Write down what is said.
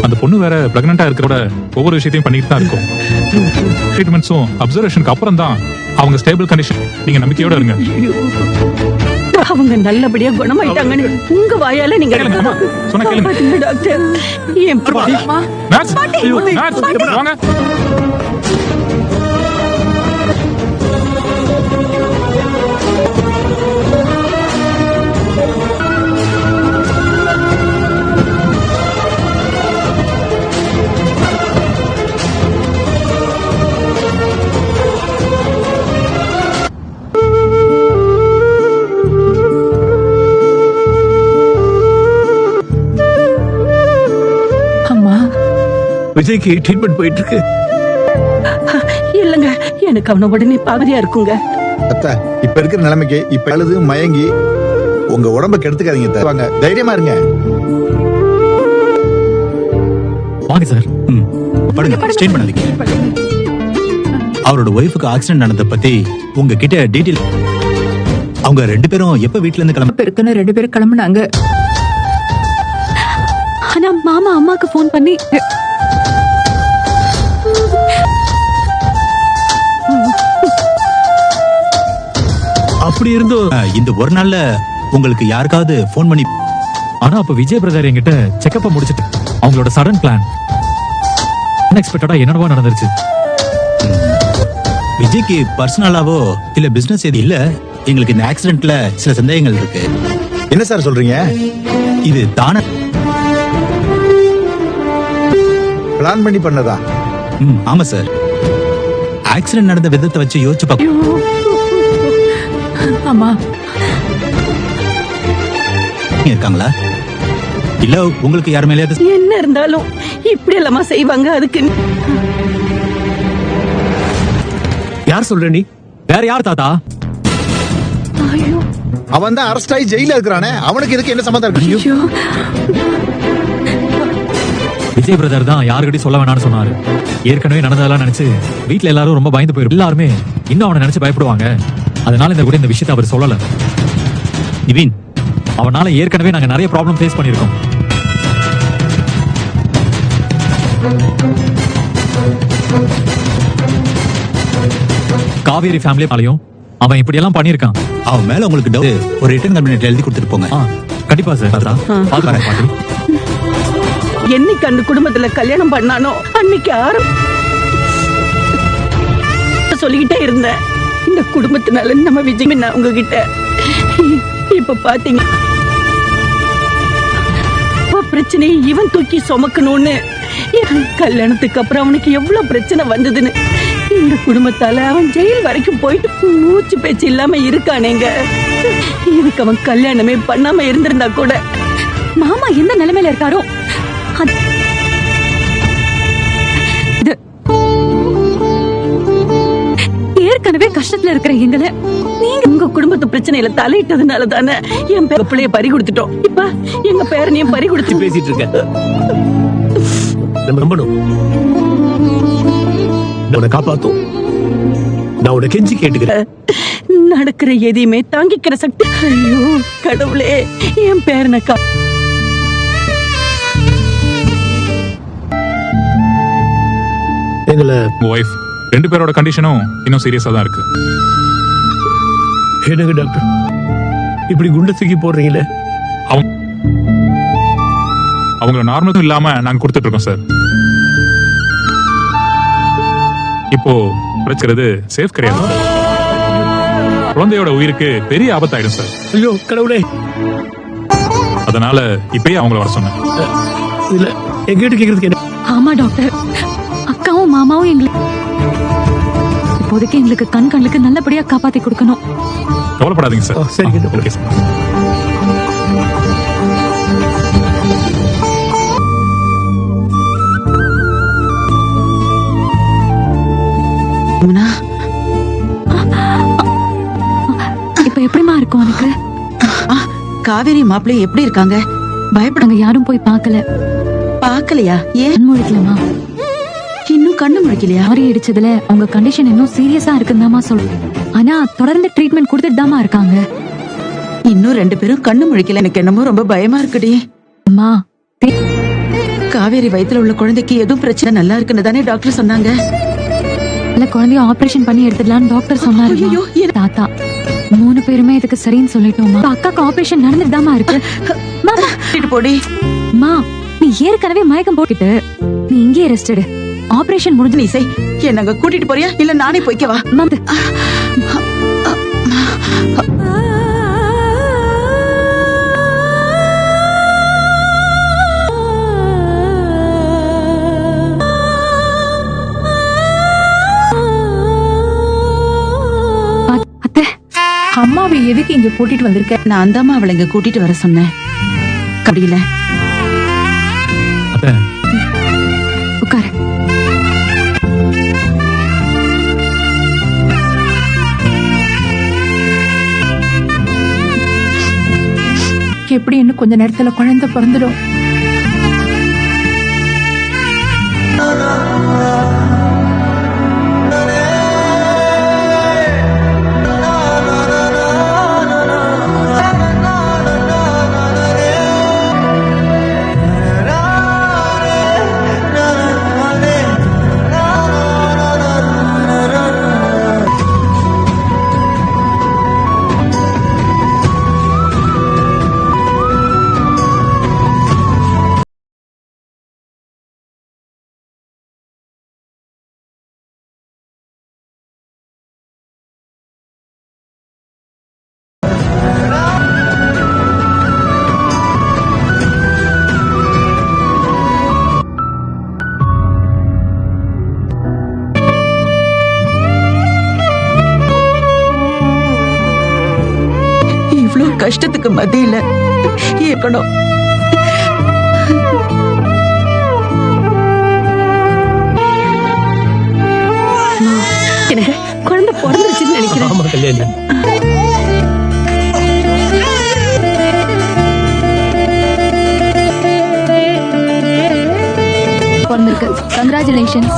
அந்த பொண்ணு வேற பிரெக்னண்டா இருக்க கூட ஒவ்வொரு விஷயத்தையும் பண்ணிட்டு தான் இருக்கும். ட்ரீட்மெண்ட்ஸும் அப்சர்வேஷனுக்கு அப்புறம் தான் அவங்க ஸ்டேபிள் கண்டிஷன். நீங்க நம்பிக்கையோட இருங்க. அவங்க நல்லபடியா குணமாயிட்டாங்கன்னு உங்க வாயால நீங்க சொன்ன கேளுங்க டாக்டர். என் நர்ஸ், நர்ஸ் வாங்க. விஜய்க்கு ட்ரீட்மெண்ட் போயிட்டு இருக்கு. இல்லங்க, எனக்கு அவன உடனே பாவதியா இருக்குங்க. அத்தா, இப்ப இருக்கிற நிலைமைக்கு இப்ப அழுது மயங்கி உங்க உடம்ப கெடுத்துக்காதீங்க. வாங்க, தைரியமா இருங்க. வாங்க சார். படுங்க, ஸ்டேட் பண்ணாதீங்க. அவரோட ஒய்ஃபுக்கு ஆக்சிடென்ட் நடந்தத பத்தி உங்ககிட்ட டீடைல். அவங்க 2 பேரும் எப்ப வீட்ல இருந்து கிளம்பிருக்குன்னு 2 பேரும் கிளம்புனாங்க. ஆனா மாமா அம்மாக்கு போன் பண்ணி அப்படி இருந்தும் இந்த ஒரு நாள்ல உங்களுக்கு யாருக்காவது போன் பண்ணி. ஆனா அப்ப விஜய் பிரதர் என்கிட்ட செக்கப்ப முடிச்சிட்டு அவங்களோட சடன் பிளான் அன்எக்ஸ்பெக்டடா என்னவோ நடந்துருச்சு. விஜய்க்கு பர்சனலாவோ இல்ல பிசினஸ் எது இல்ல. எங்களுக்கு இந்த ஆக்சிடென்ட்ல சில சந்தேகங்கள் இருக்கு. என்ன சார் சொல்றீங்க? இது தானே பிளான் பண்ணி பண்ணதா? ஆமா சார். ஆக்சிடென்ட் நடந்த விதத்தை வச்சு யோசிச்சு பார்க்க. ஆமா, இருக்காங்களா இல்ல உங்களுக்கு யார் மேலயாவது? என்ன இருந்தாலும் இப்படி எல்லாமா செய்வாங்க? அதுக்கு யார் சொல்ற நீ? வேற யார் தாத்தா? அவன் தான் அரெஸ்ட் ஆகி ஜெயில இருக்கிறானே, அவனுக்கு இதுக்கு என்ன சம்பந்தம் இருக்கு? விஜய் பிரதர் தான் யாருக்கிட்டையும் சொல்ல வேணாம்னு சொன்னாரு. ஏற்கனவே நடந்ததெல்லாம் நினைச்சு வீட்டுல எல்லாரும் ரொம்ப பயந்து போயிரு. எல்லாருமே இன்னும் அவனை நினைச்சு பயப்படுவாங்க. அதனால இந்த விஷயத்தை அவர் சொல்லல. நிவின், அவனால ஏற்கனவே நாங்க நிறைய ப்ராப்ளம் ஃபேஸ் பண்ணிருக்கோம். காவேரி ஃபேமிலியாலையும் அவன் இப்படி எல்லாம் பண்ணிருக்கான். அவன் மேல உங்களுக்கு டவுட், ஒரு ரிட்டர்ன் கம்ப்ளைண்ட் எழுதி கொடுத்துட்டு போங்க. கண்டிப்பா சார். பாத்து என்னைக்கு அந்த குடும்பத்துல கல்யாணம் பண்ணானோ அன்னைக்கு சொல்லிக்கிட்டே இருந்தேன், இந்த குடும்பத்தினால நம்ம விஜய் நான் உங்ககிட்ட. இப்ப பாத்தீங்க பிரச்சனையை இவன் தூக்கி சுமக்கணும்னு. கல்யாணத்துக்கு அப்புறம் அவனுக்கு எவ்வளவு பிரச்சனை வந்ததுன்னு இந்த குடும்பத்தால அவன் ஜெயில் வரைக்கும் போயிட்டு மூச்சு பேச்சு இல்லாம இருக்கானேங்க. இதுக்கு அவன் கல்யாணமே பண்ணாம இருந்திருந்தா கூட மாமா எந்த நிலைமையில இருக்காரோ ஏற்கனவே கஷ்டத்துல இருக்கிற எங்களை நீங்க உங்க குடும்பத்து பிரச்சனையில தலையிட்டதுனால தானே என் பிள்ளைய பறி கொடுத்துட்டோம். இப்ப எங்க பேரனையும் பறி கொடுத்து பேசிட்டு இருக்க. நம்ம நம்பணும். உன்னை காப்பாத்தும். நான் உன்னை கெஞ்சி கேட்டுக்கிறேன். நடக்கிற எதையுமே தாங்கிக்கிற சக்தி. ஐயோ கடவுளே, என் பேரனை எங்களை ஒய்ஃப் 2 பேரோட கண்டிஷனும் இன்னும் சீரியஸா தான் இருக்கு. என்னங்க டாக்டர் இப்படி குண்டை தூக்கி போடுறீங்களே? அவங்கள நார்மலும் இல்லாம நாங்க கொடுத்துட்டு இருக்கோம் சார். இப்போ பிரச்சனை சேஃப் கிடையாது. குழந்தையோட உயிருக்கு பெரிய ஆபத்தாயிடும் சார். ஐயோ கடவுளே. அதனால இப்பயே அவங்கள வர சொன்னேன். இல்ல எங்கிட்ட கேக்குறதுக்கு. ஆமா டாக்டர், அக்காவும் மாமாவும் எங்களுக்கு இப்போதைக்கு எங்களுக்கு கண்களுக்கு நல்லபடியா காப்பாத்தி கொடுக்கணும். கவலைப்படாதீங்க சார். சரி ஓகே சார். இப்ப எப்படிமா இருக்கும் உனக்கு? காவேரி மாப்பிள்ளை எப்படி இருக்காங்க? பயப்படாங்க, யாரும் போய் பார்க்கல. பார்க்கலையா? ஏன் முழிக்கலாமா? இன்னும் கண்ணு முழிக்கலையா? லாரி இடிச்சதுல அவங்க கண்டிஷன் இன்னும் சீரியஸா இருக்குன்னு சொல்றேன். ஆனா தொடர்ந்து ட்ரீட்மெண்ட் கொடுத்துட்டு தாமா இருக்காங்க. இன்னும் 2 பேரும் கண்ணு முழிக்கல. எனக்கு என்னமோ ரொம்ப பயமா இருக்குடி. அம்மா காவேரி வயித்துல உள்ள குழந்தைக்கு எதுவும் பிரச்சனை நல்லா இருக்குன்னு தானே டாக்டர் சொன்னாங்க. இல்ல குழந்தைய ஆபரேஷன் பண்ணி எடுத்துடலாம்னு டாக்டர் சொன்னாரு. ஐயோ, தாத்தா 3 பேருமே இதுக்கு சரின்னு சொல்லிட்டோமா. அக்காக்கு ஆபரேஷன் நடந்துதாமா இருக்கு. மாமா கூட்டிட்டு போடி. மா நீ ஏற்கனவே மயக்கம் போட்டுட்டு நீ இங்கே ரெஸ்ட் எடு. ஆபரேஷன் முடிஞ்சு நீ செய். என்னங்க கூட்டிட்டு போறியா இல்ல நானே போய்க்கவா? மாமா அத்தை அம்மாவை எதுக்கு இங்க கூட்டிட்டு வந்திருக்க? நான் தாம்மா அவளை இங்க கூட்டிட்டு வர சொன்னேன். கடியில அத்தை உட்காரு. எப்படி இன்னும் கொஞ்ச நேரத்துல குழந்தை பிறந்துடும். இவ்ளோ கஷ்டத்துக்கு மத்தியில இருக்கணும். எனக்கு குழந்தை பிறந்துருச்சுன்னு நினைக்கிறேன். ஆமா கல்யாணி. பிறந்திருக்கு. கங்க்ராச்சுலேஷன்ஸ்.